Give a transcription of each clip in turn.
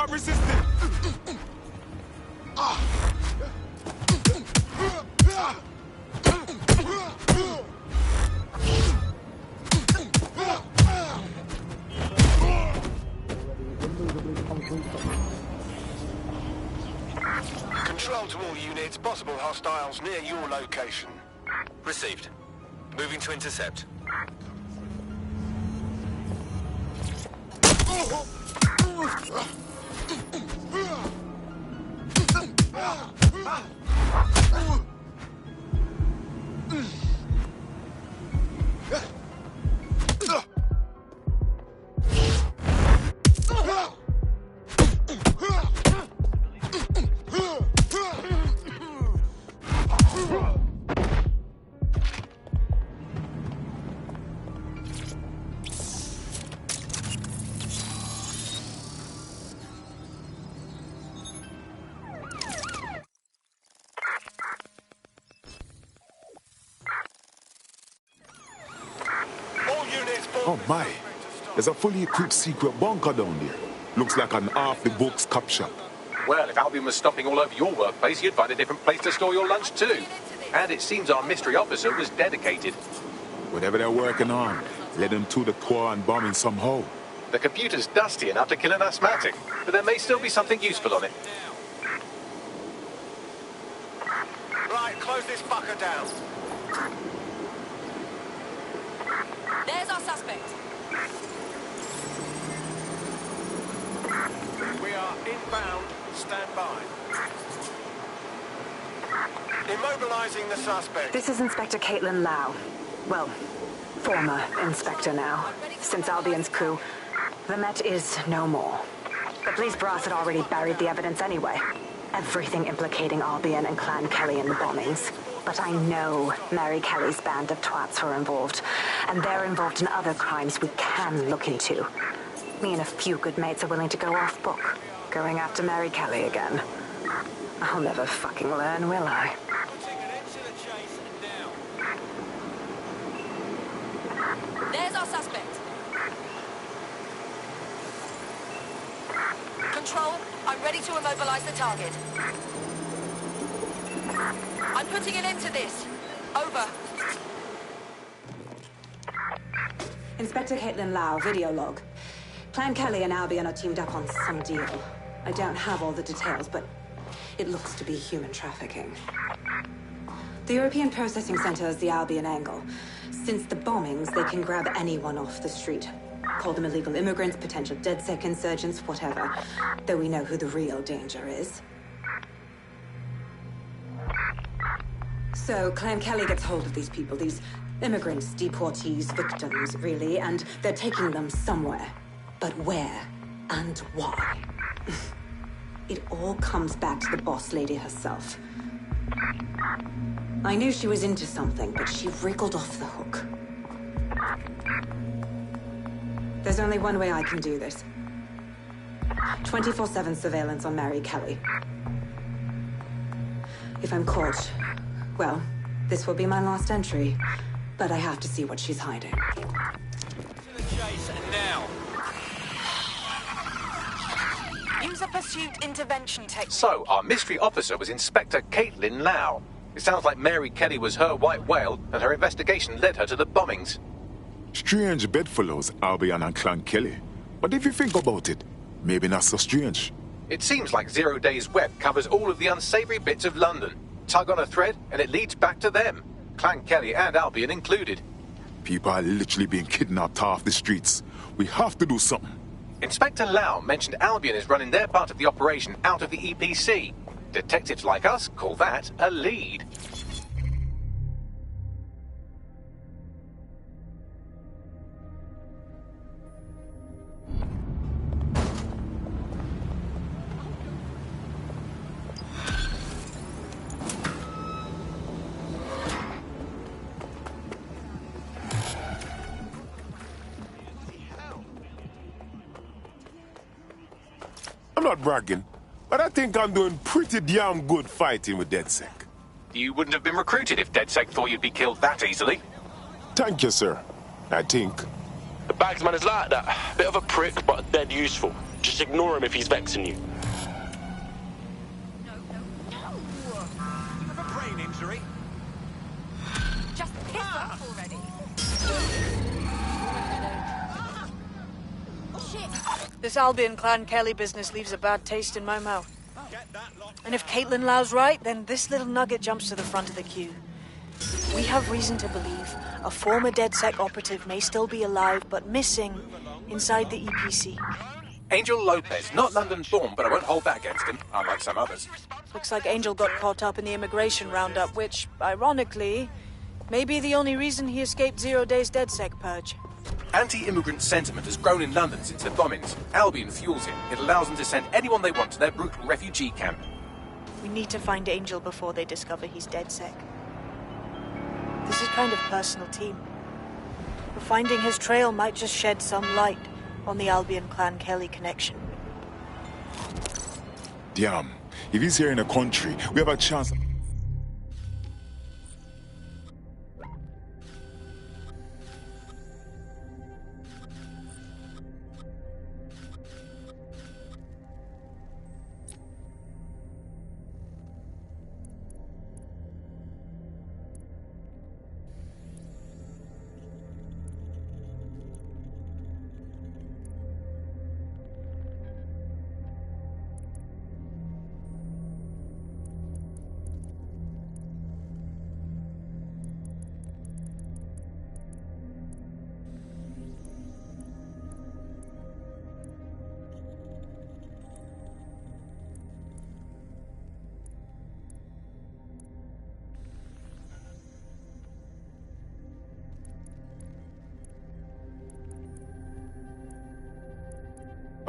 start resisting. Control to all units, possible hostiles near your location. Received. Moving to intercept. Oh my, there's a fully equipped secret bunker down there. Looks like an off-the-books cop shop. Well, if Albion was stopping all over your workplace, you'd find a different place to store your lunch too. And it seems our mystery officer was dedicated. Whatever they're working on, led them to the core and bombing somehow. The computer's dusty enough to kill an asthmatic, but there may still be something useful on it. Right, close this fucker down. There's our suspect. We are inbound. Stand by. Immobilizing the suspect. This is Inspector Caitlin Lau. Well, former inspector now. Since Albion's coup, the Met is no more. The police brass had already buried the evidence anyway. Everything implicating Albion and Clan Kelly in the bombings. But I know Mary Kelly's band of twats were involved, and they're involved in other crimes we can look into. Me and a few good mates are willing to go off book, going after Mary Kelly again. I'll never fucking learn, will I? There's our suspect. Control, I'm ready to immobilize the target. I'm putting an end to this. Over. Inspector Caitlin Lau, video log. Clan Kelly and Albion are teamed up on some deal. I don't have all the details, but it looks to be human trafficking. The European Processing Center is the Albion angle. Since the bombings, they can grab anyone off the street. Call them illegal immigrants, potential DedSec insurgents, whatever. Though we know who the real danger is. So, Clan Kelly gets hold of these people, these immigrants, deportees, victims, really, and they're taking them somewhere. But where and why? It all comes back to the boss lady herself. I knew she was into something, but she wriggled off the hook. There's only one way I can do this. 24/7 surveillance on Mary Kelly. If I'm caught, well, this will be my last entry. But I have to see what she's hiding. Now. Use a pursuit intervention technique. So, our mystery officer was Inspector Caitlin Lau. It sounds like Mary Kelly was her white whale, and her investigation led her to the bombings. Strange bedfellows, Albion and Clan Kelly. But if you think about it, maybe not so strange. It seems like Zero Days Web covers all of the unsavory bits of London. Tug on a thread, and it leads back to them. Clan Kelly and Albion included. People are literally being kidnapped off the streets. We have to do something. Inspector Lau mentioned Albion is running their part of the operation out of the EPC. Detectives like us call that a lead. I'm not bragging, but I think I'm doing pretty damn good fighting with DedSec. You wouldn't have been recruited if DedSec thought you'd be killed that easily. Thank you, sir. I think. The bagsman is like that. Bit of a prick, but dead useful. Just ignore him if he's vexing you. You have a brain injury? Just piss off already. This Albion Clan Kelly business leaves a bad taste in my mouth. And if Caitlin Lau's right, then this little nugget jumps to the front of the queue. We have reason to believe a former DedSec operative may still be alive, but missing inside the EPC. Angel Lopez, not London-born, but I won't hold that against him, unlike some others. Looks like Angel got caught up in the immigration roundup, which, ironically, may be the only reason he escaped 0 days DedSec purge. Anti-immigrant sentiment has grown in London since the bombings. Albion fuels it. It allows them to send anyone they want to their brutal refugee camp. We need to find Angel before they discover he's DedSec. This is kind of personal team. But finding his trail might just shed some light on the Albion Clan Kelly connection. Damn. If he's here in the country, we have a chance.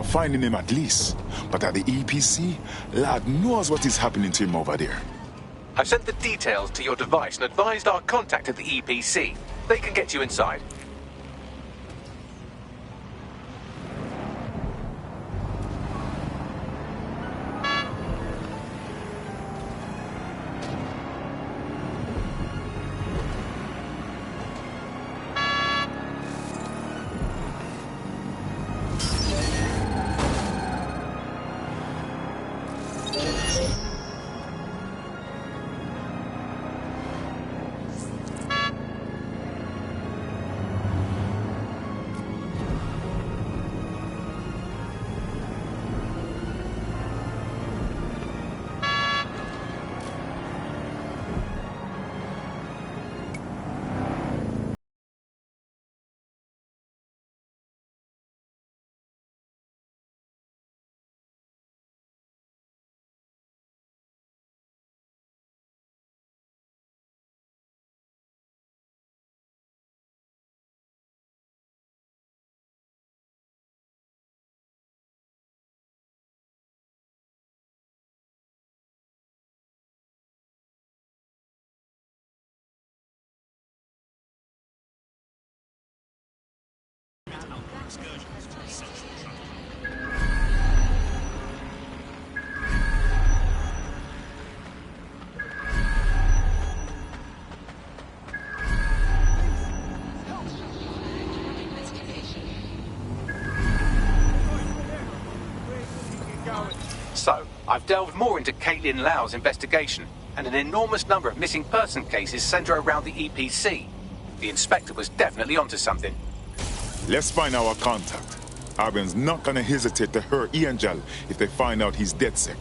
Finding him at least, but at the EPC, lad knows what is happening to him over there. I've sent the details to your device and advised our contact at the EPC. They can get you inside. So, I've delved more into Caitlin Lau's investigation, and an enormous number of missing person cases center around the EPC. The inspector was definitely onto something. Let's find our contact. Albion's not gonna hesitate to hurt Angel if they find out he's DedSec.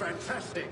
fantastic.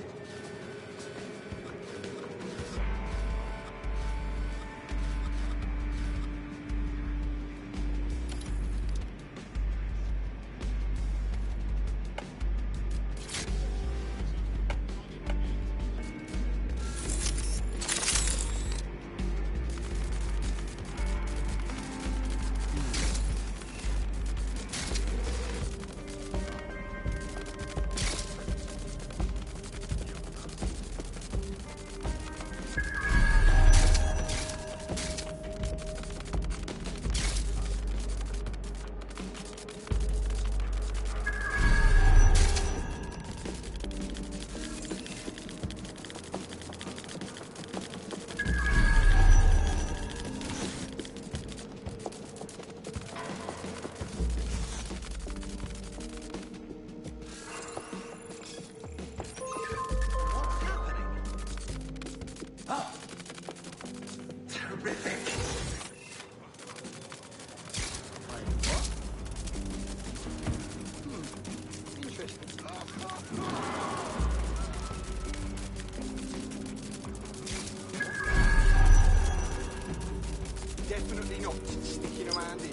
Definitely not sticking around here.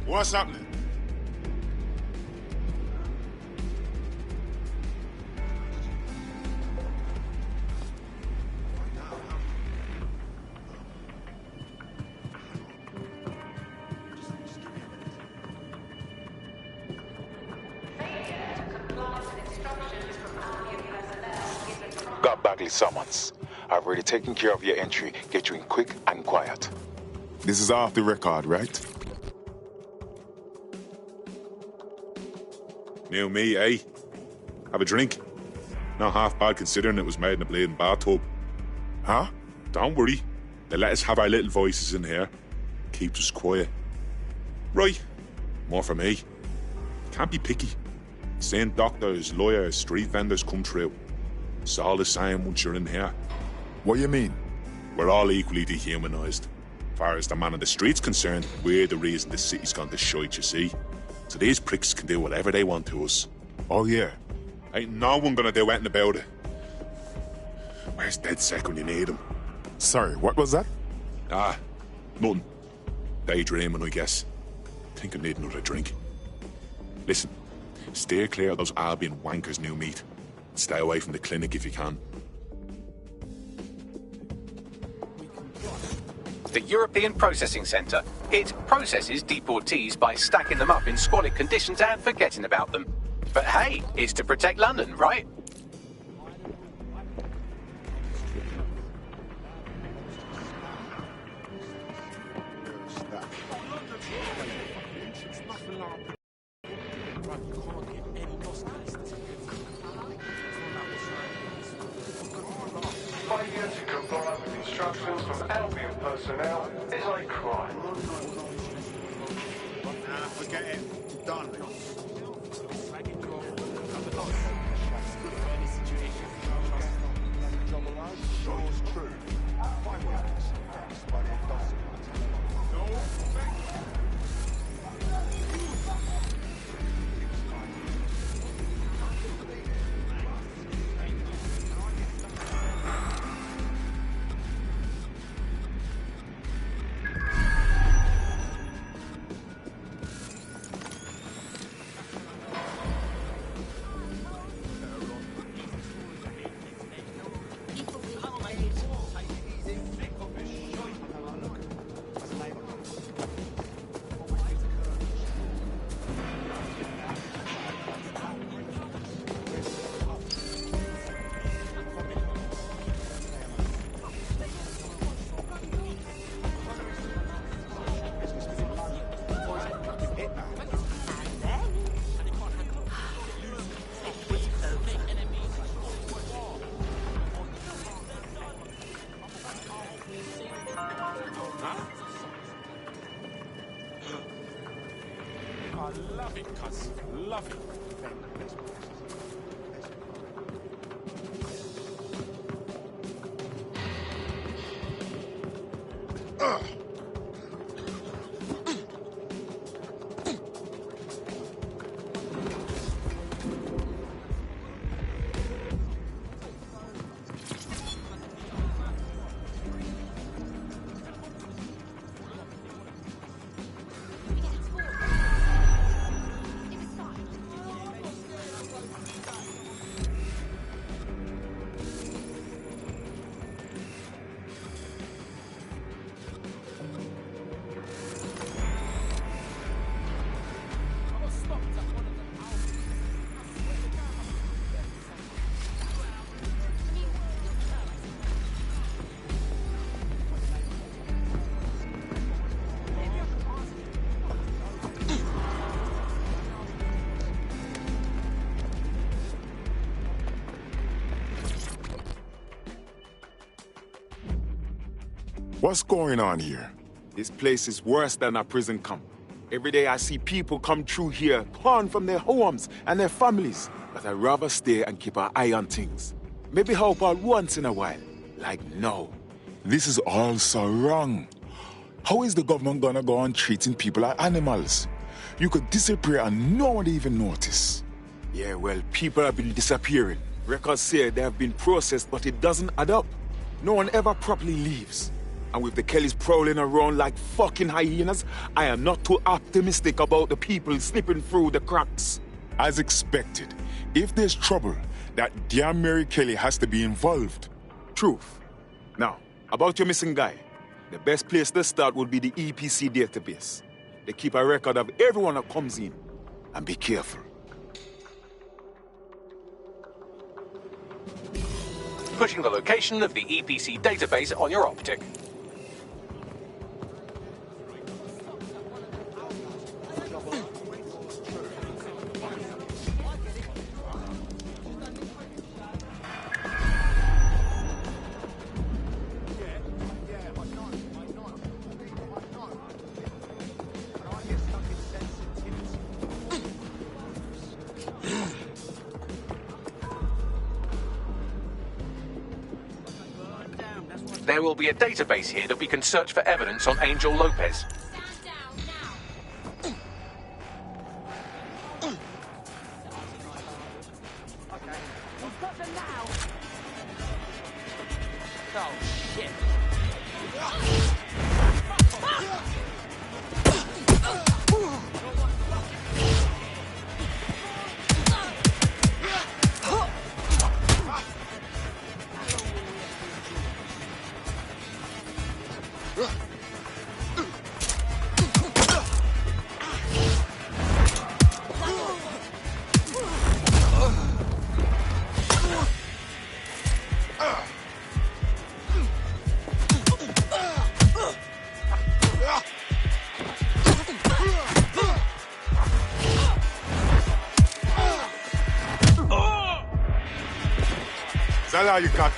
What's happening? Got Bagley summons. I've already taken care of your entry. Get you in quick and quiet. This is off the record, right? New me, eh? Have a drink. Not half bad considering it was made in a bleeding bathtub. Huh? Don't worry. They let us have our little voices in here. Keeps us quiet. Right. More for me. Can't be picky. Seeing doctors, lawyers, street vendors come through. It's all the same once you're in here. What do you mean? We're all equally dehumanised. As far as the man on the street's concerned, we're the reason the city's gone to shite, you see. So these pricks can do whatever they want to us. Oh, yeah. Ain't no one gonna do anything about it. Where's DedSec when you need him? Sorry, what was that? Ah, nothing. Daydreaming, I guess. Think I need another drink. Listen, steer clear of those Albion wankers, new meat. Stay away from the clinic if you can. The European Processing Centre. It processes deportees by stacking them up in squalid conditions and forgetting about them. But hey, it's to protect London, right? Failure to comply with instructions from Albion personnel is a crime. Forget it. Done. I love it, cuz. Love it. What's going on here? This place is worse than a prison camp. Every day I see people come through here, torn from their homes and their families. But I'd rather stay and keep an eye on things. Maybe help out once in a while. Like now. This is all so wrong. How is the government gonna go on treating people like animals? You could disappear and no one even notice. Yeah, well, people have been disappearing. Records say they have been processed, but it doesn't add up. No one ever properly leaves. And with the Kellys prowling around like fucking hyenas, I am not too optimistic about the people slipping through the cracks. As expected, if there's trouble, that damn Mary Kelly has to be involved. Truth. Now, about your missing guy, the best place to start would be the EPC database. They keep a record of everyone that comes in. And be careful. Pushing the location of the EPC database on your optic. There will be a database here that we can search for evidence on Angel Lopez. That's all you got.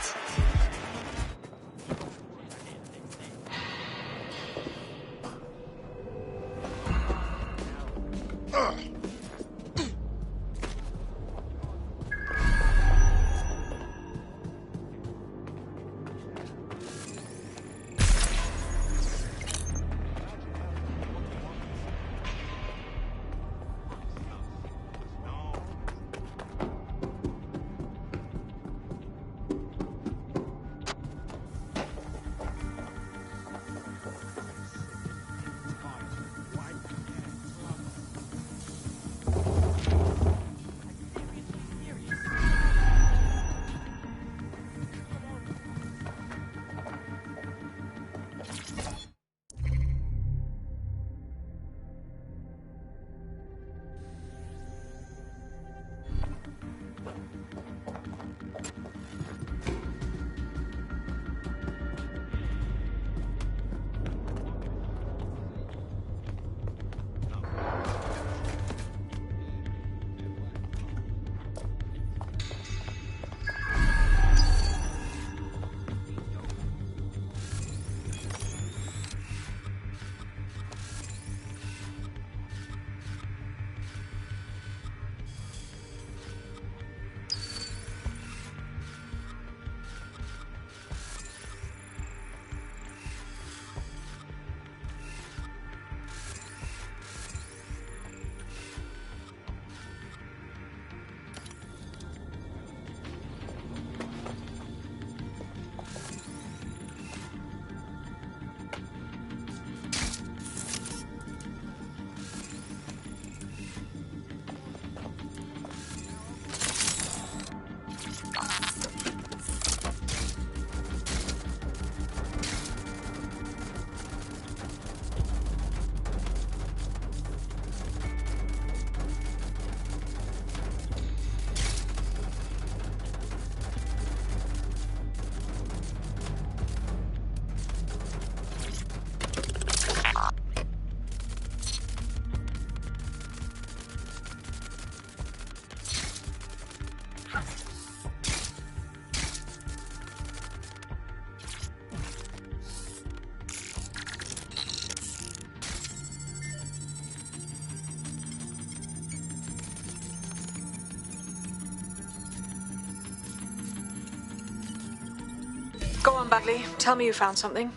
Go on, Bagley. Tell me you found something.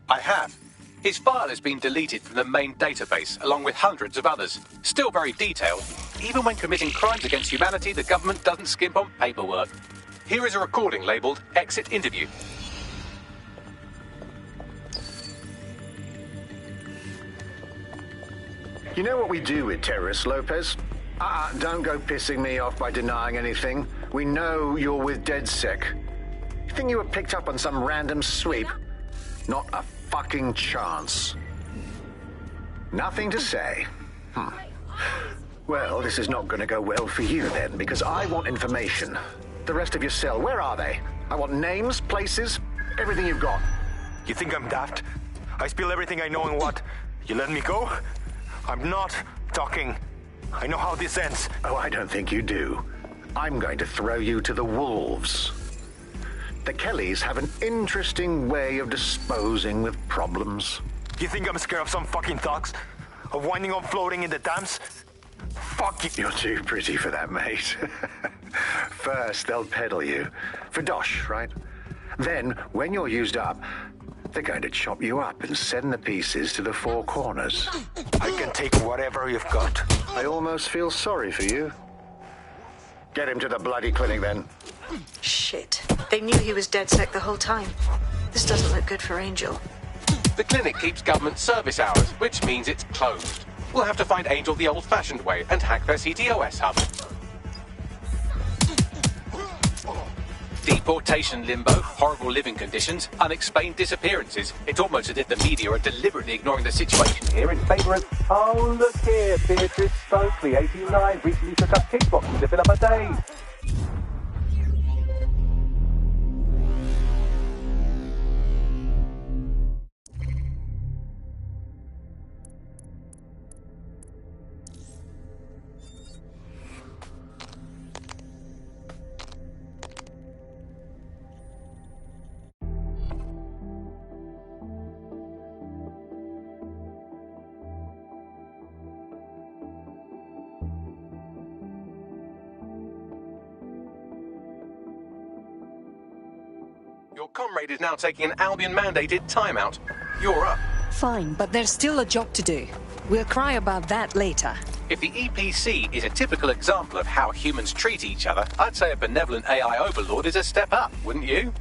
I have. His file has been deleted from the main database, along with hundreds of others. Still very detailed. Even when committing crimes against humanity, the government doesn't skimp on paperwork. Here is a recording labelled Exit Interview. You know what we do with terrorists, Lopez? Don't go pissing me off by denying anything. We know you're with DedSec. You think you were picked up on some random sweep? Not a fucking chance. Nothing to say. Well, this is not going to go well for you then, because I want information. The rest of your cell, where are they? I want names, places, everything you've got. You think I'm daft? I spill everything I know and what? You let me go? I'm not talking. I know how this ends. Oh, I don't think you do. I'm going to throw you to the wolves. The Kellys have an interesting way of disposing with problems. You think I'm scared of some fucking thugs? Of winding up floating in the dams? Fuck you. You're too pretty for that, mate. First, they'll peddle you. For dosh, right? Then, when you're used up, they're going to chop you up and send the pieces to the four corners. I can take whatever you've got. I almost feel sorry for you. Get him to the bloody clinic, then. Shit. They knew he was DedSec the whole time. This doesn't look good for Angel. The clinic keeps government service hours, which means it's closed. We'll have to find Angel the old-fashioned way and hack their CTOS hub. Deportation limbo, horrible living conditions, unexplained disappearances. It's almost as if the media are deliberately ignoring the situation here in favour of... Oh, look here, Beatrice Stokely, 89, recently took up kickboxing to fill up her days. Your comrade is now taking an Albion-mandated timeout. You're up. Fine, but there's still a job to do. We'll cry about that later. If the EPC is a typical example of how humans treat each other, I'd say a benevolent AI overlord is a step up, wouldn't you?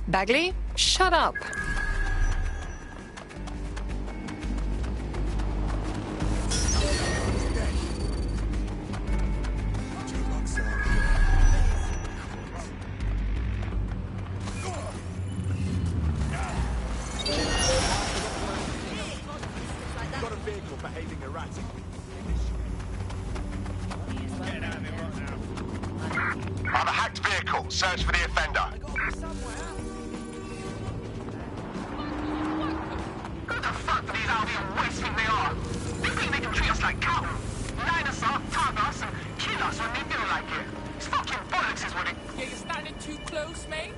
Bagley, shut up. On a hacked vehicle, search for the offender. Who the fuck do these Albion West think they are? They think they can treat us like cattle. Line us up, tug us, and kill us when they feel like it. It's fucking bollocks is what it... Yeah, you're standing too close, mate.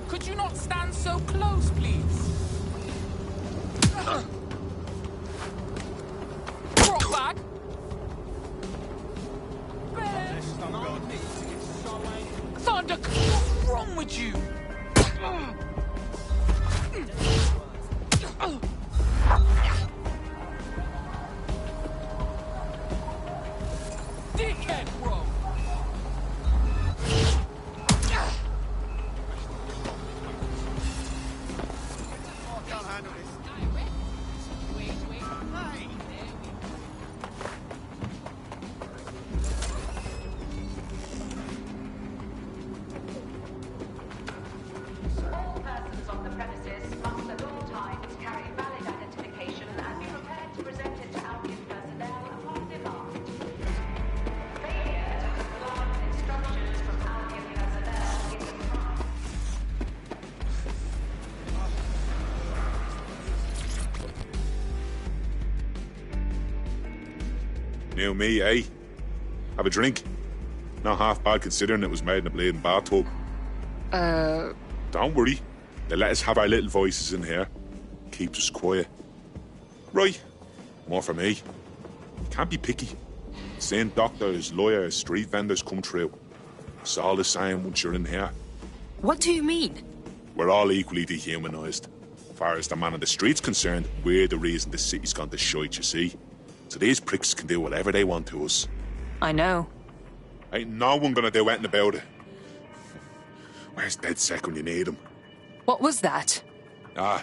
Could you not stand so close, please? Drop back. Thunder, what's wrong with you? Dickhead, bro. I can't handle this. New me, eh? Have a drink. Not half bad considering it was made in a bleeding bathtub. Don't worry. They let us have our little voices in here. Keeps us quiet. Right. More for me. Can't be picky. Seeing doctors, lawyers, street vendors come through. It's all the same once you're in here. What do you mean? We're all equally dehumanised. As far as the man on the street's concerned, we're the reason the city's gone to shite, you see. So these pricks can do whatever they want to us. I know. Ain't no one gonna do anything about it. Where's DedSec when you need him? What was that? Ah,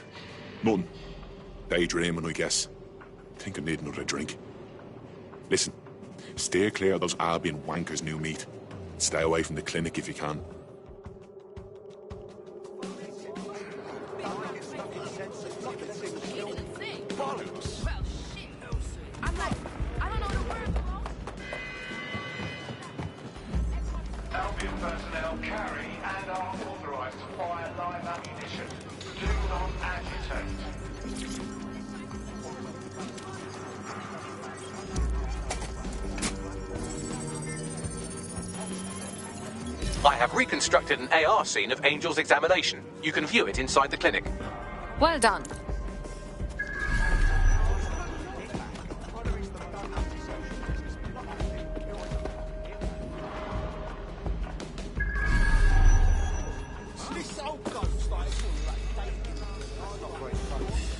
nothing. Daydreaming, I guess. Think I need another drink. Listen, steer clear of those Albion wankers' new meat. Stay away from the clinic if you can. Albion personnel carry and are authorized to fire live ammunition. Do not agitate. I have reconstructed an AR scene of Angel's examination. You can view it inside the clinic. Well done. This old ghost, like, it's all like dating. I'm not very close.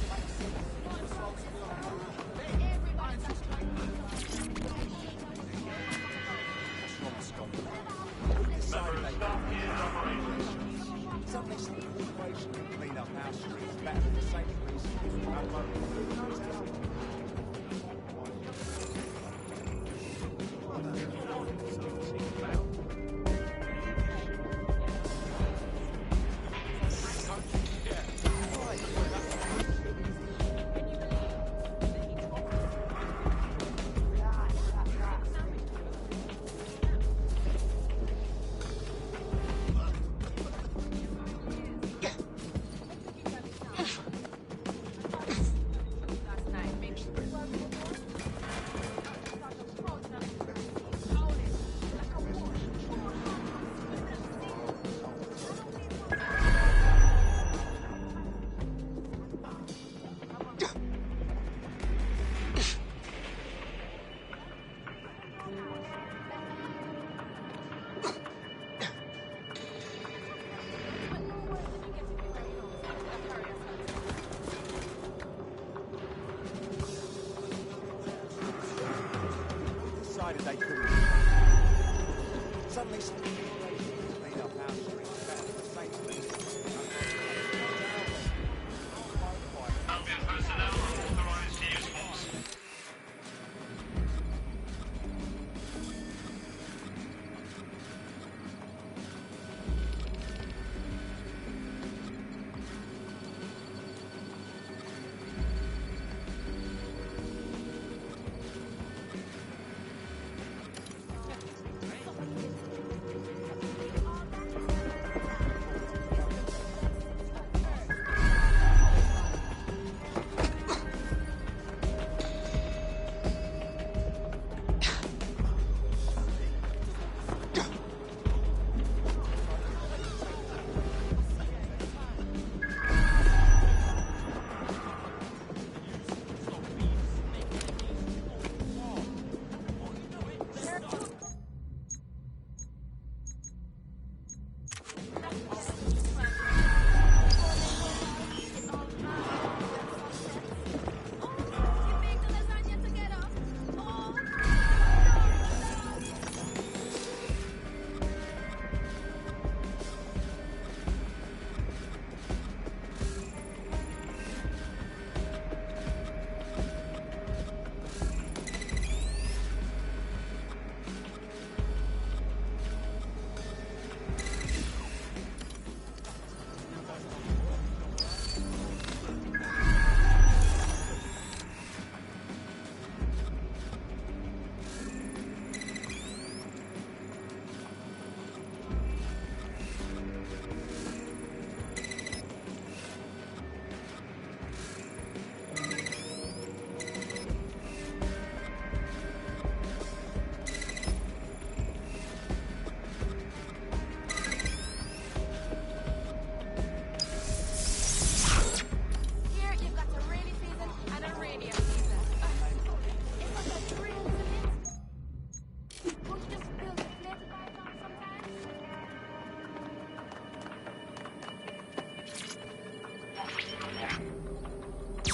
Suddenly some corporation can clean up our streets better than the same reason our local decided they couldn't. Suddenly some corporation can clean up our streets better than the same reason. Albion personnel are authorized to use force.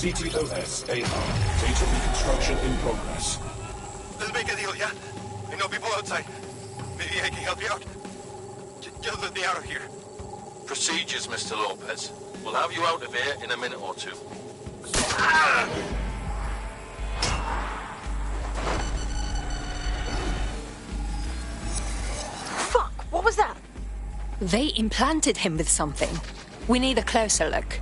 CTOS-AR. Data reconstruction in progress. Let's make a deal, yeah? I know people outside. Maybe I can help you out. Just let me out of here. Procedures, Mr. Lopez. We'll have you out of here in a minute or two. Fuck, what was that? They implanted him with something. We need a closer look.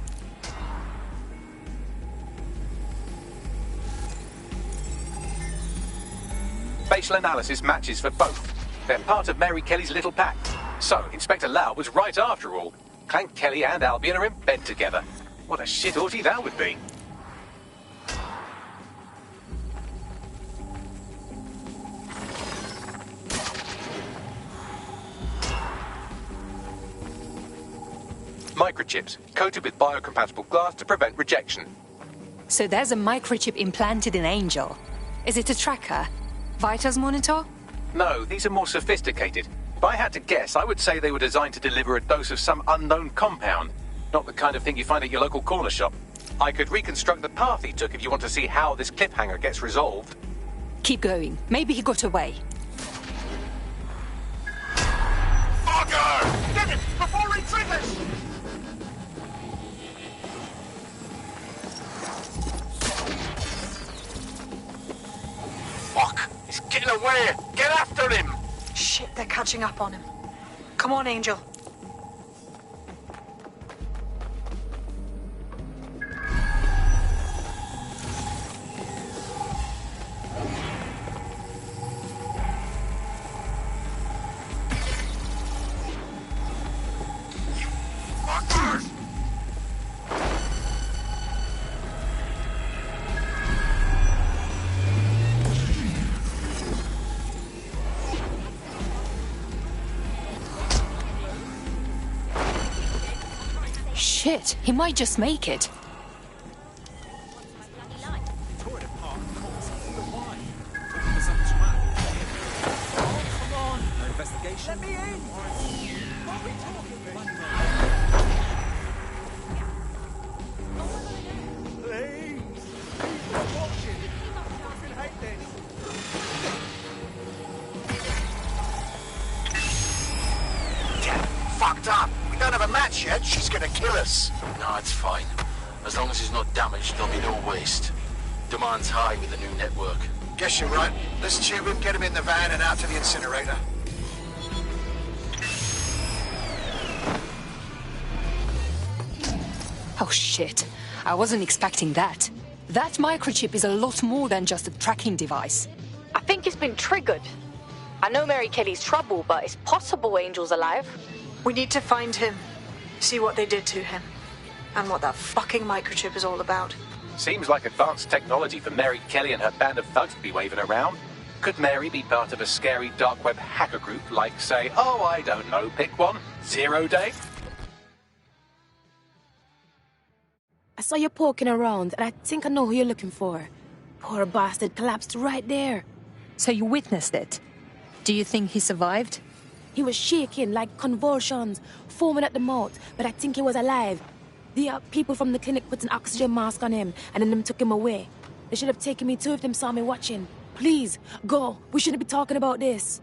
Facial analysis matches for both. They're part of Mary Kelly's little pack. So, Inspector Lau was right after all. Clank Kelly and Albion are in bed together. What a shit orgy that would be. Microchips, coated with biocompatible glass to prevent rejection. So there's a microchip implanted in Angel. Is it a tracker? Vitas monitor? No, these are more sophisticated. If I had to guess, I would say they were designed to deliver a dose of some unknown compound. Not the kind of thing you find at your local corner shop. I could reconstruct the path he took if you want to see how this cliffhanger gets resolved. Keep going. Maybe he got away. Fucker! Get it! Before he triggers! Fuck! He's getting away! Get after him! Shit, they're catching up on him. Come on, Angel. Shit, he might just make it. Let me in! What are we talking about? Please! People are watching! You can hate this! Damn, fucked up! We don't have a match yet, she's gonna kill us! No, it's fine. As long as he's not damaged, there'll be no waste. Demand's high with the new network. Guess you're right. Let's tube him, get him in the van and out to the incinerator. Oh shit, I wasn't expecting that. That microchip is a lot more than just a tracking device. I think it's been triggered. I know Mary Kelly's trouble, but it's possible Angel's alive. We need to find him, see what they did to him, and what that fucking microchip is all about. Seems like advanced technology for Mary Kelly and her band of thugs to be waving around. Could Mary be part of a scary dark web hacker group like, say, oh, I don't know, pick one, 0 Day? I saw you poking around, and I think I know who you're looking for. Poor bastard collapsed right there. So you witnessed it? Do you think he survived? He was shaking like convulsions, foaming at the mouth, but I think he was alive. The people from the clinic put an oxygen mask on him, and then them took him away. They should have taken me too if them saw me watching. Please, go. We shouldn't be talking about this.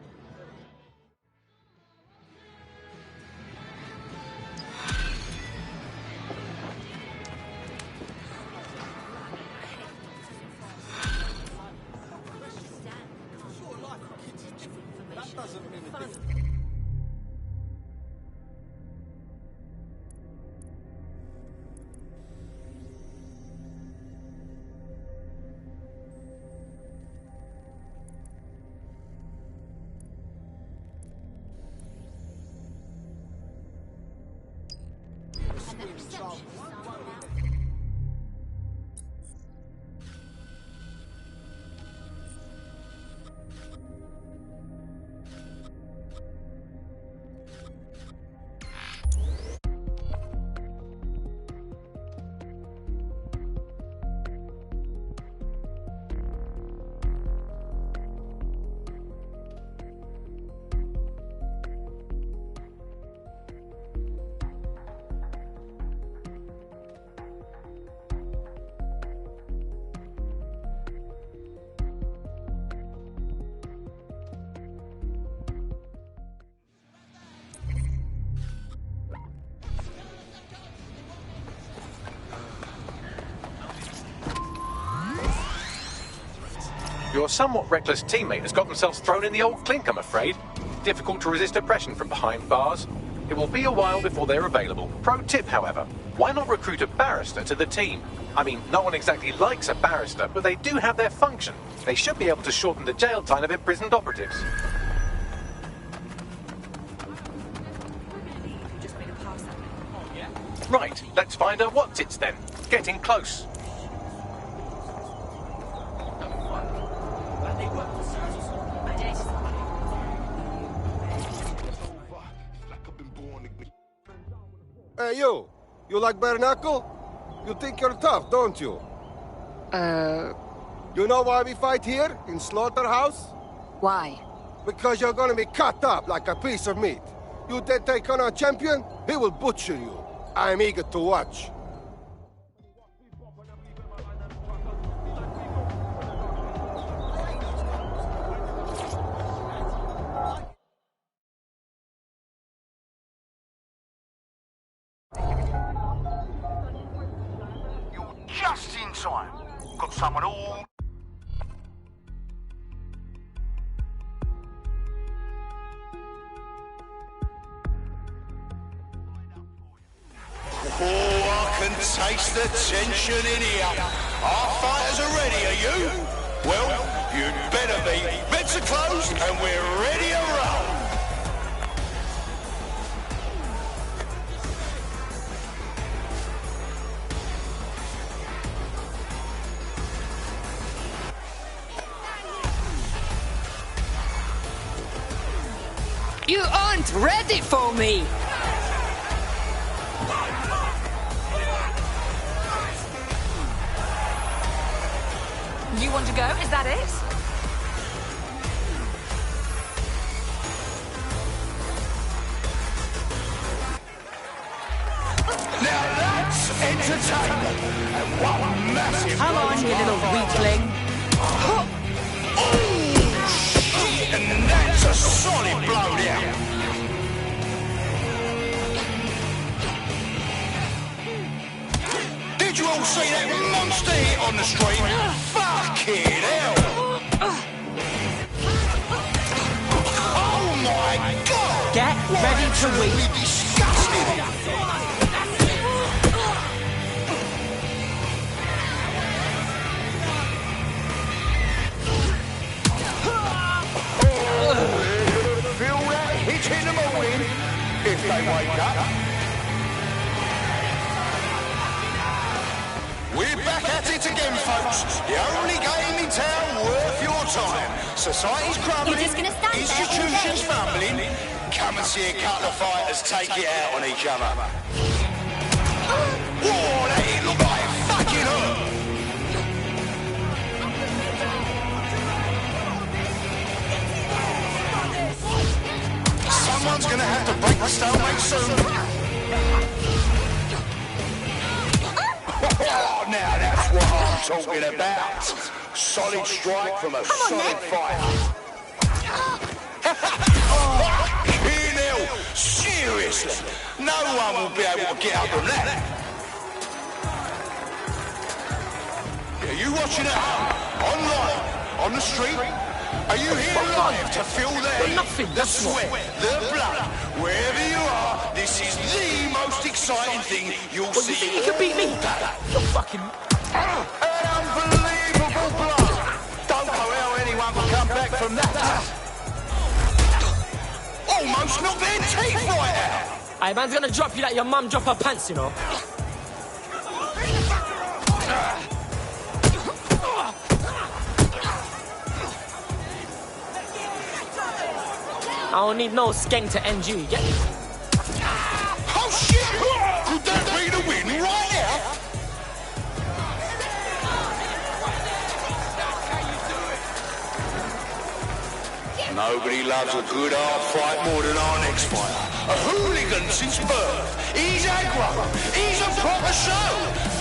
Your somewhat reckless teammate has got themselves thrown in the old clink, I'm afraid. Difficult to resist oppression from behind bars. It will be a while before they're available. Pro tip, however, why not recruit a barrister to the team? I mean, no one exactly likes a barrister, but they do have their function. They should be able to shorten the jail time of imprisoned operatives. Right, let's find out what's it then. Getting close. Hey, you! You like bare knuckle? You think you're tough, don't you? You know why we fight here, in Slaughterhouse? Why? Because you're gonna be cut up like a piece of meat. You dare take on our champion, he will butcher you. I'm eager to watch. Just in time. Got someone all... Oh, I can taste the tension in here. Our fighters are ready, are you? Well, you'd better be. Beds are closed and we're ready to roll. You aren't ready for me! You want to go? Is that it? Now that's entertainment. And what a massive... Come on, you little weakling. Oh, shit! And that's a solid blowdown. Did you all see that monster hit on the street? Fucking hell! Oh my god! Get ready to Absolutely weep. disgusting! Feel that hit in the morning if they wake up. We're back at it again, folks. The only game in town worth your time. Society's crumbling, You're just gonna stand there institutions all day. fumbling. Come and see a couple of fighters take it out on each other. Whoa, that hit looked like it fucking hurt. Someone's gonna have to break the stalemate soon. Oh, now that's what I'm talking about. Solid strike from a solid fighter. Fucking hell, seriously, no one will be able to get up from that. Are you watching at home, online, on the street? Are you here live to feel the heat, the sweat, the blood? Wherever you are, this is the most exciting thing you'll see. You think you can beat me? You're fucking... An unbelievable blow. Don't know how anyone can come back from that. Almost knocked their teeth right out. Hey, man's gonna drop you like your mum drop her pants, you know. I don't need no skank to end you, get me? Oh shit! Could that be the win right now? Nobody loves a good hard fight more than our next fighter. A hooligan since birth. He's aggro. He's a proper show.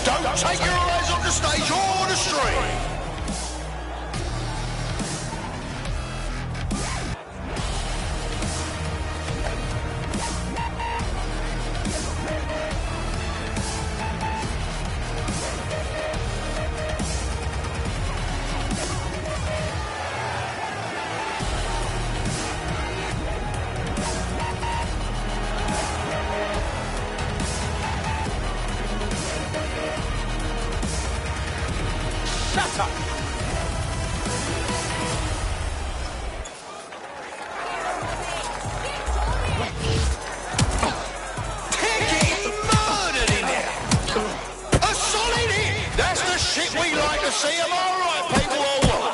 Don't take your eyes off the stage or the street. see am I right, people, or what?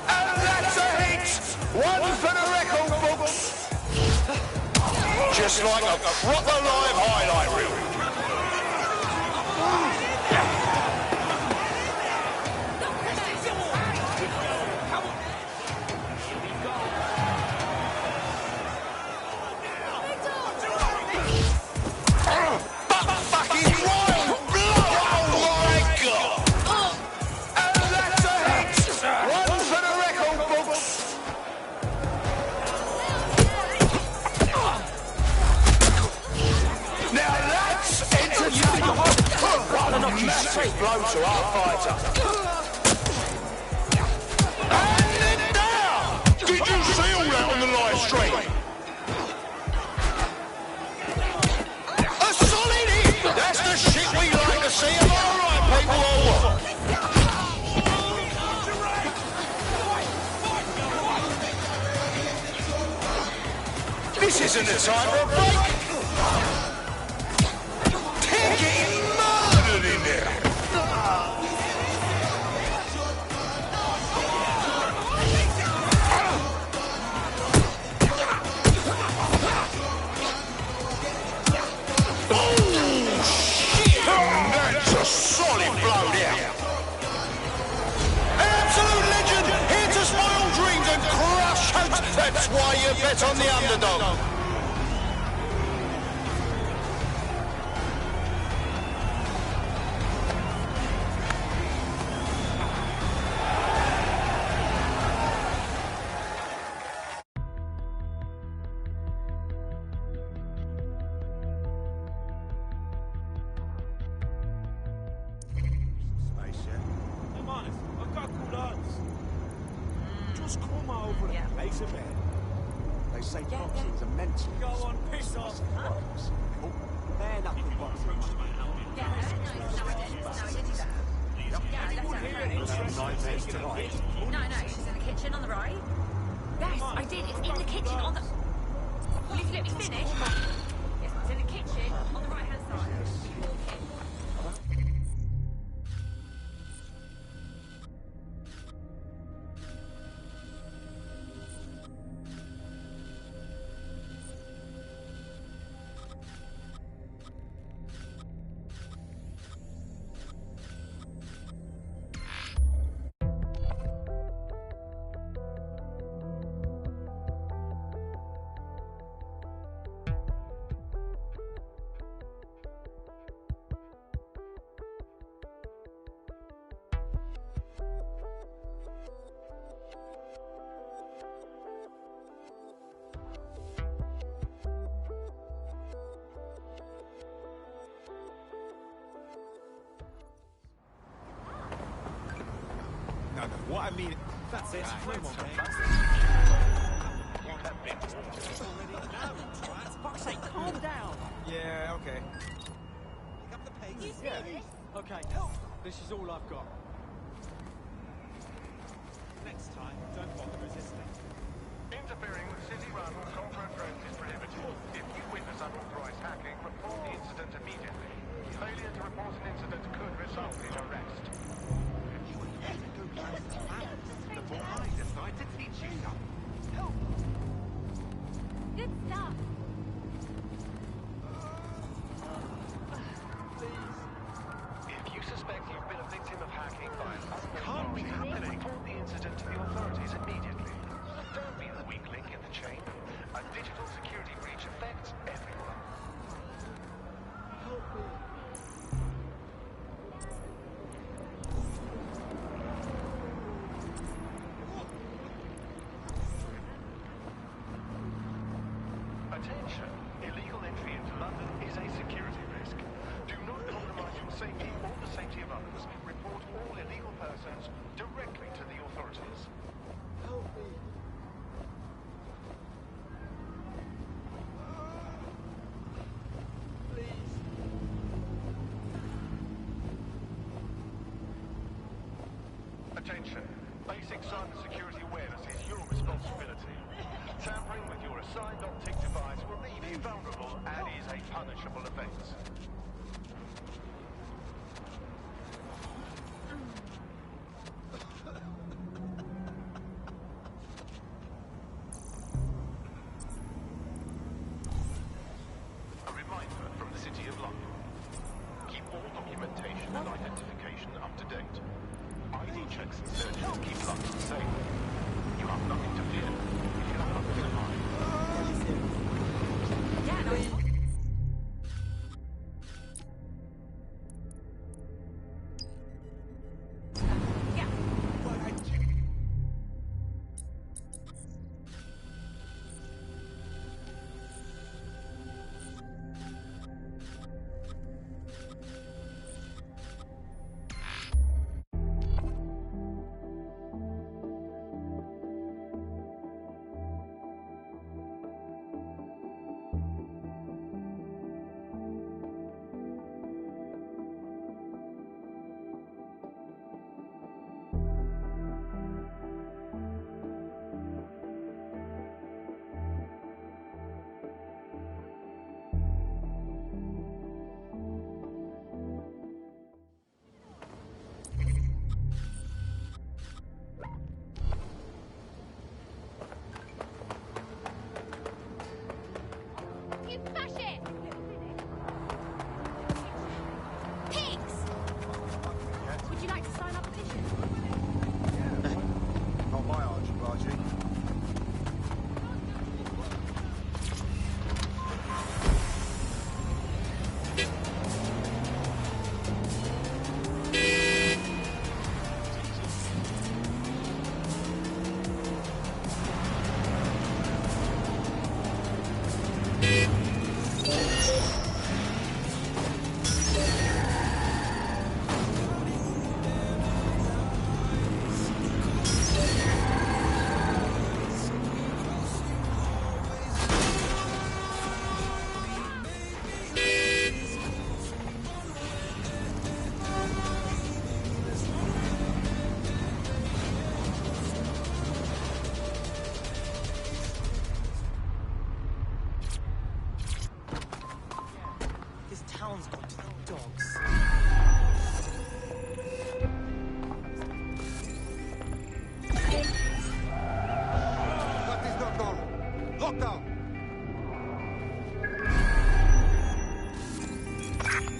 And that's a hit! One for the record books! Just like a proper live highlight reel. Massive blow to our fighter. And it down! Did you see all that on the live stream? A solid hit! That's the shit we like to see. Am I right, people, or what? This isn't the time for a break. In there. Oh, shit! That's a solid blow there. An absolute legend, here to spoil dreams and crush hopes. That's why you bet on the underdog. What I mean, that's it. Come on, mate. For fuck's sake, calm down. Yeah, okay. Pick up the pace. Yeah. Okay, this is all I've got. Next time, don't bother resisting. Interfering with city-run corporate drones is prohibited. If you witness unauthorized hacking, report the incident immediately. Failure to report an incident could result in arrest. The boy decided to teach you something. Help! Good stuff. If you suspect you've been a victim of hacking by an unknown party, report the incident to the authorities immediately. Don't be the weak link in the chain. A digital security breach affects everyone. Help me. Attention! Illegal entry into London is a security risk. Do not compromise your safety or the safety of others. Report all illegal persons directly to the authorities. Help me. Please. Attention! Basic cybersecurity awareness is your responsibility. Tampering with your assigned optic device will leave you vulnerable and is a punishable offence. checks and searches keep London safe. You have nothing to fear if you have nothing to hide.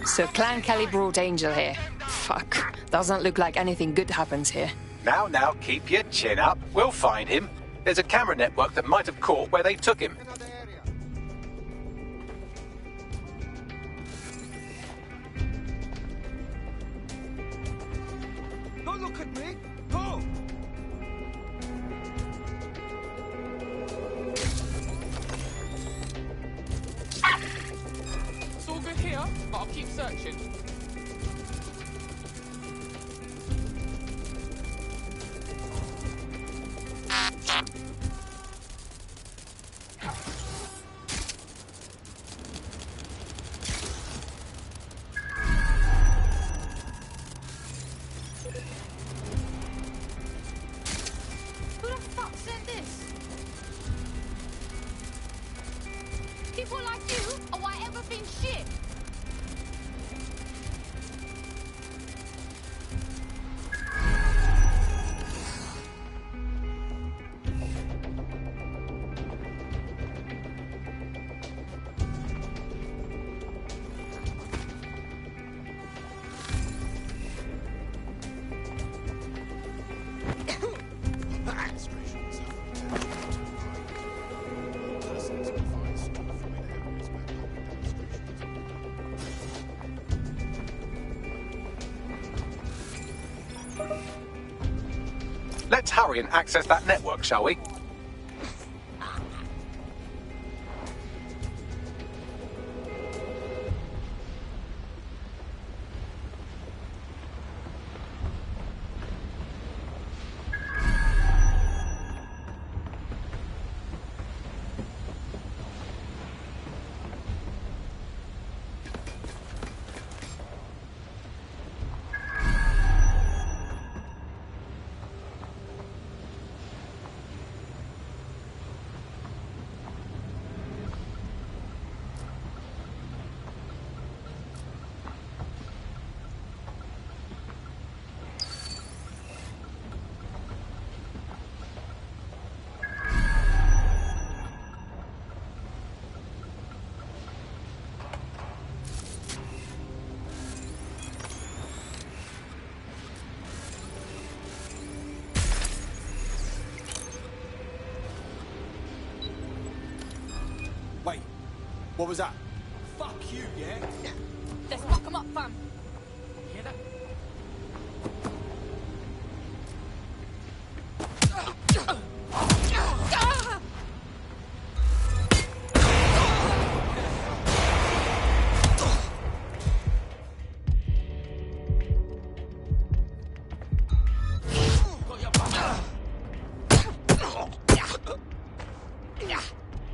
So Clan Kelly brought Angel here. Fuck. Doesn't look like anything good happens here. Now, keep your chin up. We'll find him. There's a camera network that might have caught where they took him. Don't look at me! Go! It's all good here, but I'll keep searching. Who the fuck sent this? People like you, or why everything shit? Let's hurry and access that network, shall we? What was that? Fuck you, yeah? Let's fuck him up, fam. Hear that?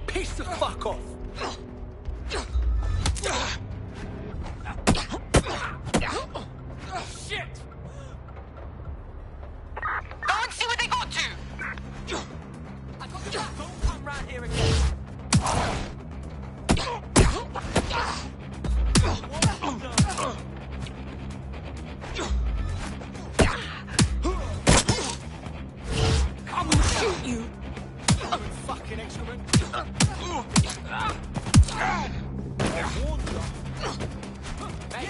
Piss the fuck off! Shit! Go and see what they got to! I got you. Don't come round here again. I will shoot you! Fucking excrement! I warned you. Hey,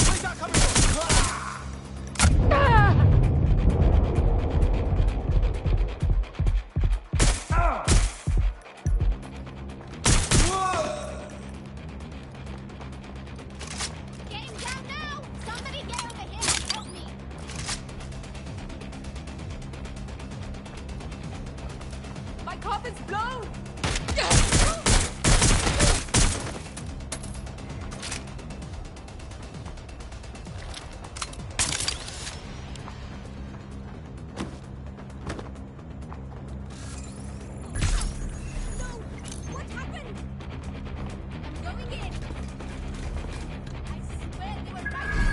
where's that coming Get him down now! Somebody get over here and help me! My coffin's blown! What happened? I'm going in. I swear they were right there.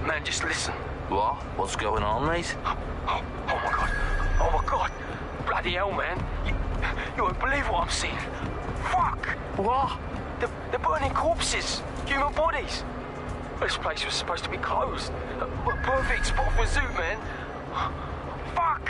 Man, just listen. What? What's going on, mate? Oh my god. Oh my god. Bloody hell, man. You won't believe what I'm seeing. Fuck. What? They're burning corpses. Human bodies. This place was supposed to be closed. A perfect spot for a zoo, man. Fuck.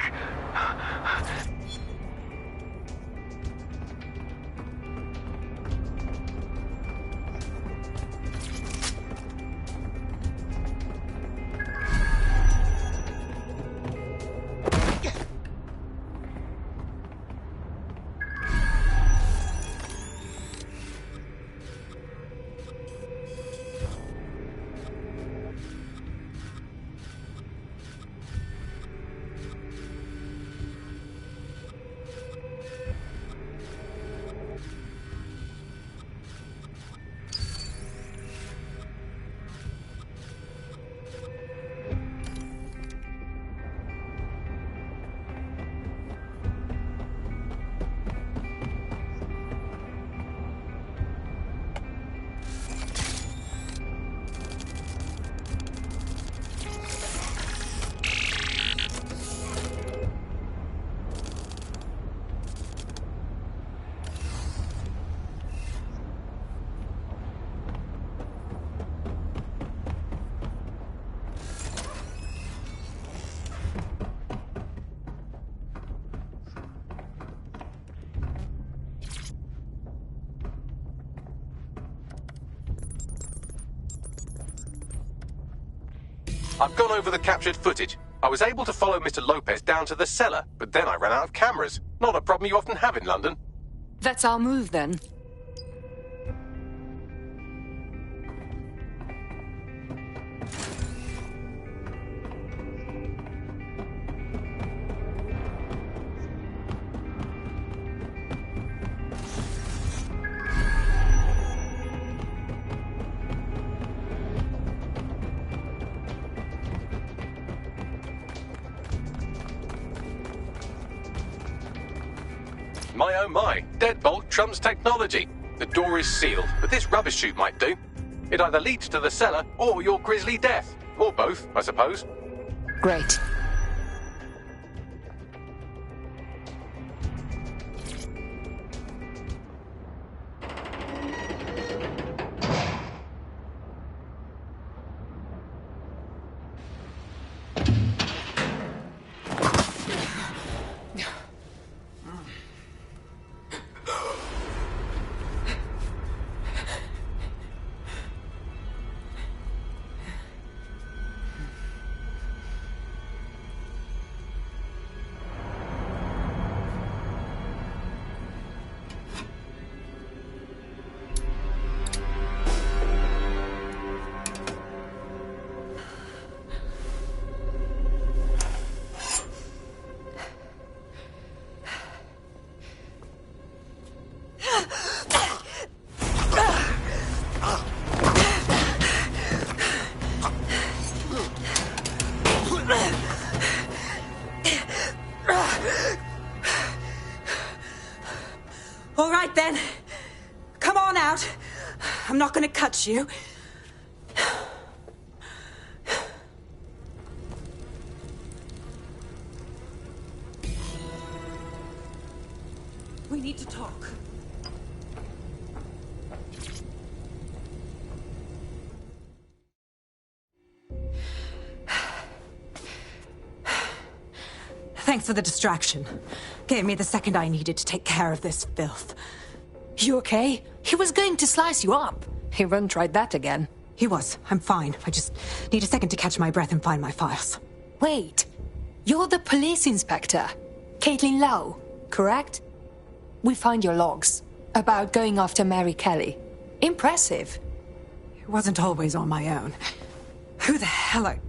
I've gone over the captured footage. I was able to follow Mr. Lopez down to the cellar, but then I ran out of cameras. Not a problem you often have in London. That's our move, then. My oh my, deadbolt trumps technology. The door is sealed, but this rubbish chute might do. It either leads to the cellar or your grisly death. Or both, I suppose. Great. All right, then. Come on out. I'm not gonna cut you. We need to talk. Thanks for the distraction. Gave me the second I needed to take care of this filth. You okay? He was going to slice you up. He won't try that again. He was. I'm fine. I just need a second to catch my breath and find my files. Wait. You're the police inspector. Caitlin Lau, correct? We found your logs about going after Mary Kelly. Impressive. It wasn't always on my own. Who the hell are...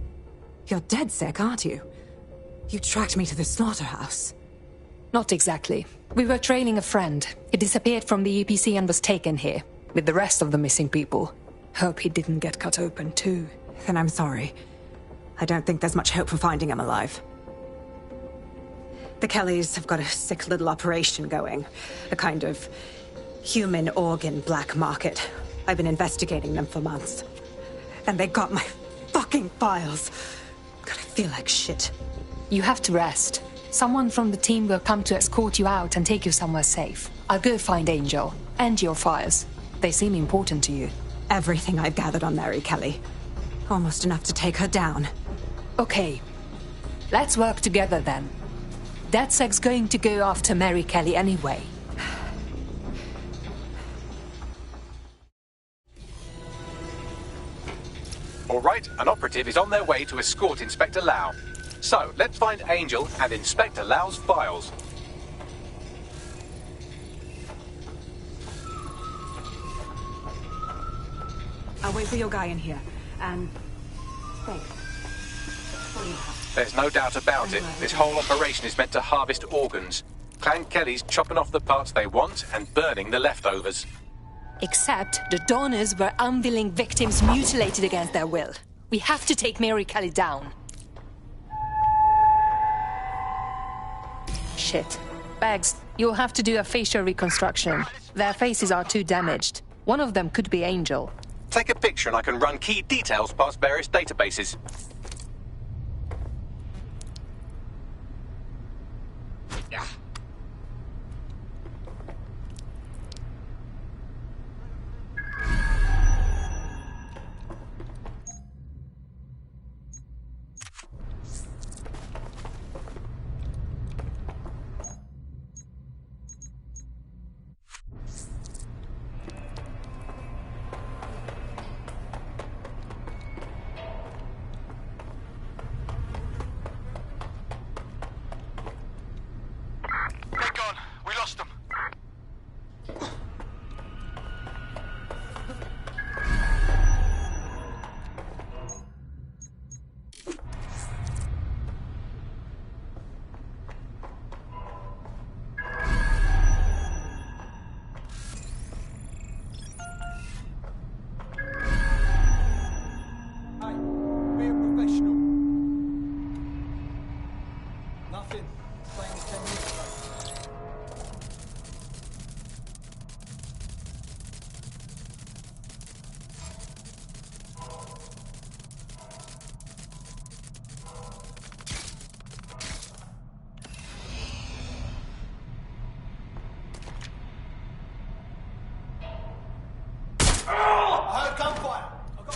You're dead sick, aren't you? You tracked me to the slaughterhouse. Not exactly. We were trailing a friend. He disappeared from the EPC and was taken here, with the rest of the missing people. Hope he didn't get cut open too. Then I'm sorry. I don't think there's much hope for finding him alive. The Kellys have got a sick little operation going. A kind of human organ black market. I've been investigating them for months. And they got my fucking files. God, I feel like shit. You have to rest. Someone from the team will come to escort you out and take you somewhere safe. I'll go find Angel and your files. They seem important to you. Everything I've gathered on Mary Kelly. Almost enough to take her down. Okay. Let's work together then. DedSec's going to go after Mary Kelly anyway. All right, an operative is on their way to escort Inspector Lau. So, let's find Angel and Inspector Lau's files. I'll wait for your guy in here. And... thanks. There's no doubt about it. This whole operation is meant to harvest organs. Clan Kelly's chopping off the parts they want and burning the leftovers. Except the donors were unwilling victims mutilated against their will. We have to take Mary Kelly down. Shit. Bags, you'll have to do a facial reconstruction. Their faces are too damaged. One of them could be Angel. Take a picture and I can run key details past various databases. Yeah. Nothing. Same as 10 years ago. I heard gunfire. I've got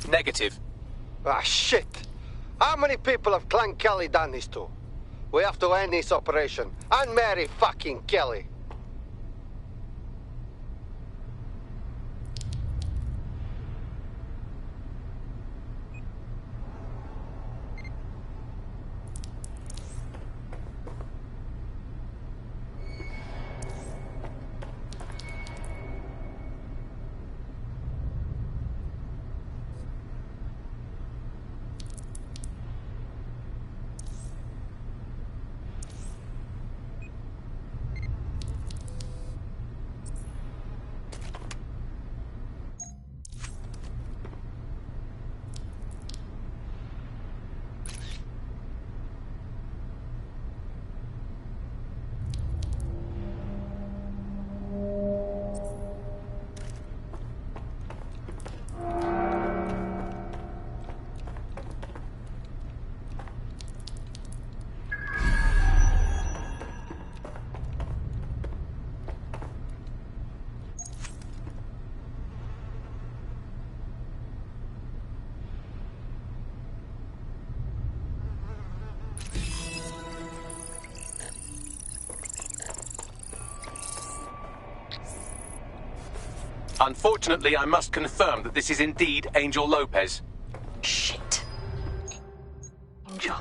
Negative. Ah, shit! How many people have Clan Kelly done this to? We have to end this operation. And Mary fucking Kelly. Unfortunately, I must confirm that this is indeed Angel Lopez. Shit. Angel.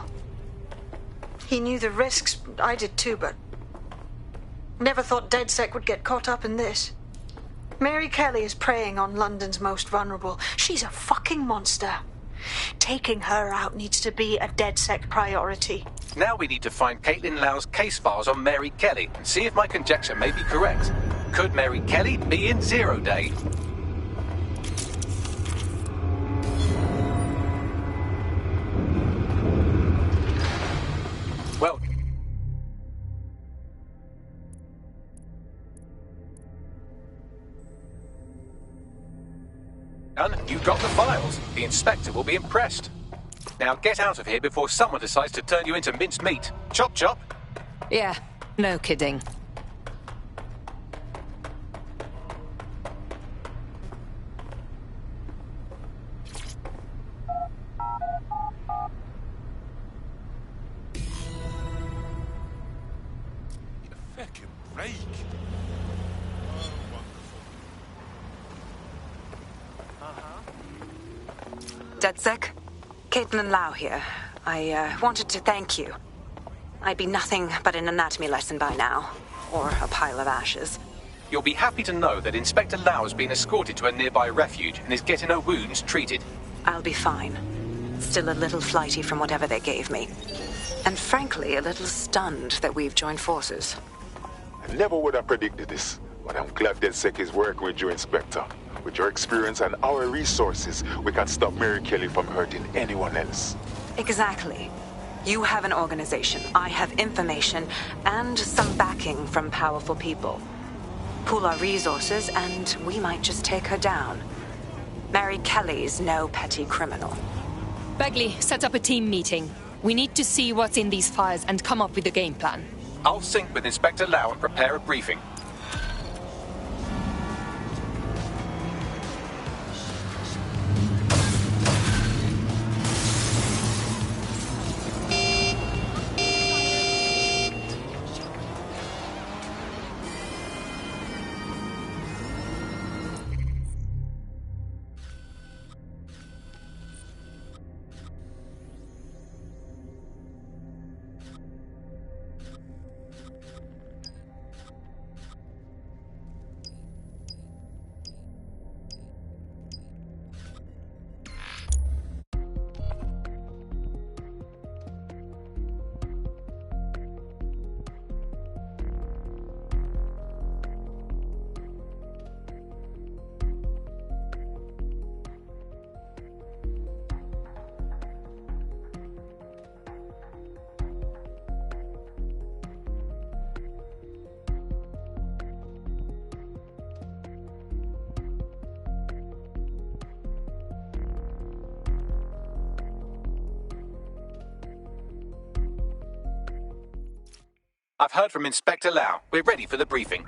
He knew the risks. I did too, but... never thought DedSec would get caught up in this. Mary Kelly is preying on London's most vulnerable. She's a fucking monster. Taking her out needs to be a DedSec priority. Now we need to find Caitlin Lau's case files on Mary Kelly and see if my conjecture may be correct. Could Mary Kelly be in Zero Day? Well... done. You got the files. The inspector will be impressed. Now get out of here before someone decides to turn you into minced meat. Chop chop. Yeah, no kidding. Fucking break. DedSec? Caitlin Lau here. I wanted to thank you. I'd be nothing but an anatomy lesson by now. Or a pile of ashes. You'll be happy to know that Inspector Lau has been escorted to a nearby refuge and is getting her wounds treated. I'll be fine. Still a little flighty from whatever they gave me. And frankly, a little stunned that we've joined forces. I never would have predicted this, but I'm glad DedSec is working with you, Inspector. With your experience and our resources, we can stop Mary Kelly from hurting anyone else. Exactly. You have an organization, I have information, and some backing from powerful people. Pool our resources, and we might just take her down. Mary Kelly's no petty criminal. Bagley, set up a team meeting. We need to see what's in these files and come up with a game plan. I'll sync with Inspector Lau and prepare a briefing. I've heard from Inspector Lau. We're ready for the briefing.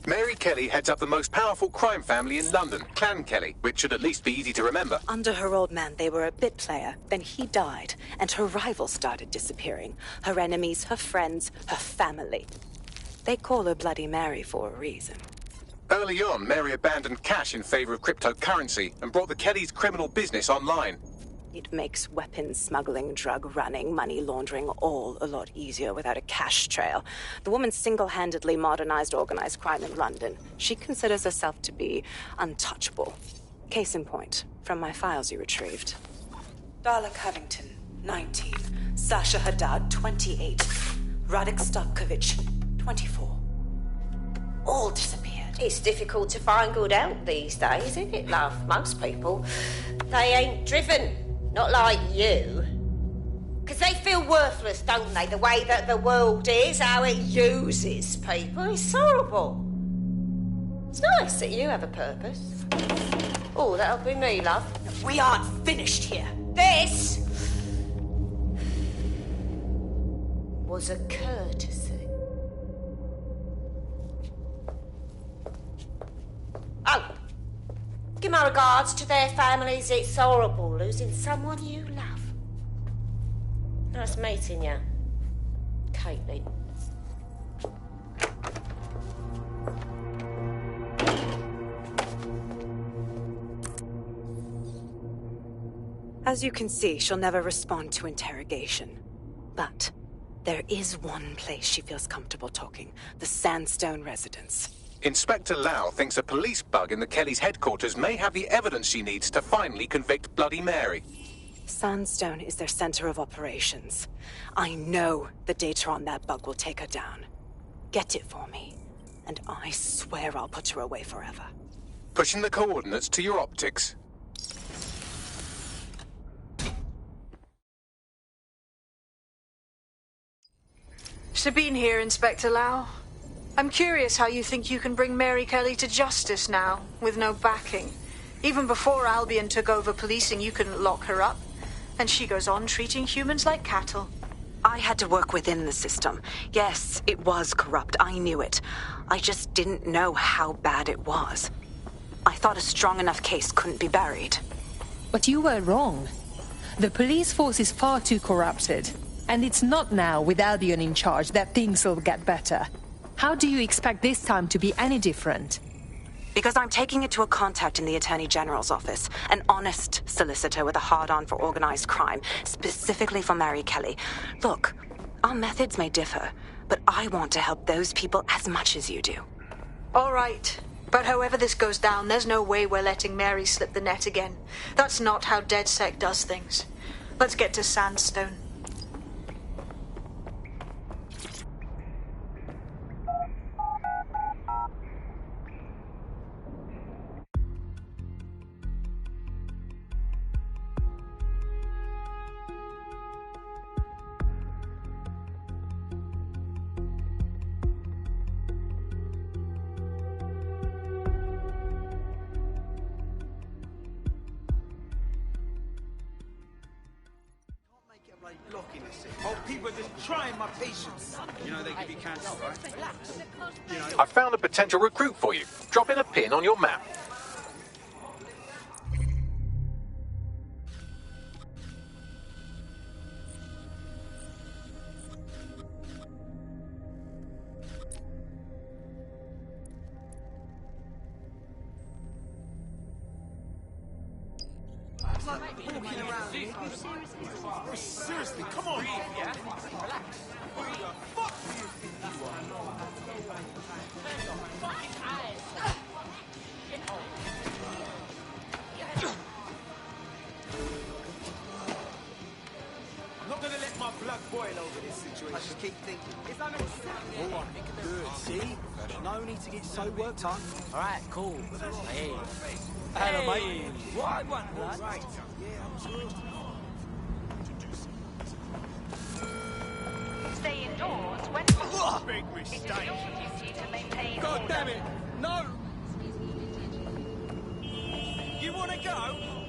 Mary Kelly heads up the most powerful crime family in London, Clan Kelly, which should at least be easy to remember. Under her old man, they were a bit player. Then he died, and her rivals started disappearing. Her enemies, her friends, her family. They call her Bloody Mary for a reason. Early on, Mary abandoned cash in favor of cryptocurrency and brought the Kellys' criminal business online. It makes weapons smuggling, drug running, money laundering all a lot easier without a cash trail. The woman single-handedly modernized organized crime in London. She considers herself to be untouchable. Case in point, from my files you retrieved. Darla Covington, 19. Sasha Haddad, 28. Radek Stavkovich, 24. All disappeared. It's difficult to find good help these days, isn't it, love? Most people, they ain't driven. Not like you. Because they feel worthless, don't they? The way that the world is, how it uses people. It's horrible. It's nice that you have a purpose. Oh, that'll be me, love. We aren't finished here. This was a courtesy. Oh. Give my regards to their families. It's horrible losing someone you love. Nice meeting you, Caitlin. As you can see, she'll never respond to interrogation. But there is one place she feels comfortable talking. The Sandstone residence. Inspector Lau thinks a police bug in the Kellys' headquarters may have the evidence she needs to finally convict Bloody Mary. Sandstone is their center of operations. I know the data on that bug will take her down. Get it for me, and I swear I'll put her away forever. Pushing the coordinates to your optics. Sabine here, Inspector Lau. I'm curious how you think you can bring Mary Kelly to justice now, with no backing. Even before Albion took over policing, you couldn't lock her up. And she goes on treating humans like cattle. I had to work within the system. Yes, it was corrupt. I knew it. I just didn't know how bad it was. I thought a strong enough case couldn't be buried. But you were wrong. The police force is far too corrupted. And it's not now, with Albion in charge, that things will get better. How do you expect this time to be any different? Because I'm taking it to a contact in the Attorney General's office. An honest solicitor with a hard-on for organized crime, specifically for Mary Kelly. Look, Our methods may differ, but I want to help those people as much as you do. All right. But however this goes down, there's no way we're letting Mary slip the net again. That's not how DedSec does things. Let's get to Sandstone. Oh, people are just trying my patience. You know, they give you cancer, right? You know. I found a potential recruit for you. Drop in a pin on your map. Seriously, come on. Relax. Who the fuck do you think you are? Fucking eyes. I'm not gonna let my blood boil over this situation. I just keep thinking. It's unacceptable. All right, good. See? No need to get so worked on. All right, cool. Hey. Hello, mate. What one, lad? Right. Yeah, I'm good. Stay indoors when Big mistake. your duty to maintain God order. damn it! No! You wanna go?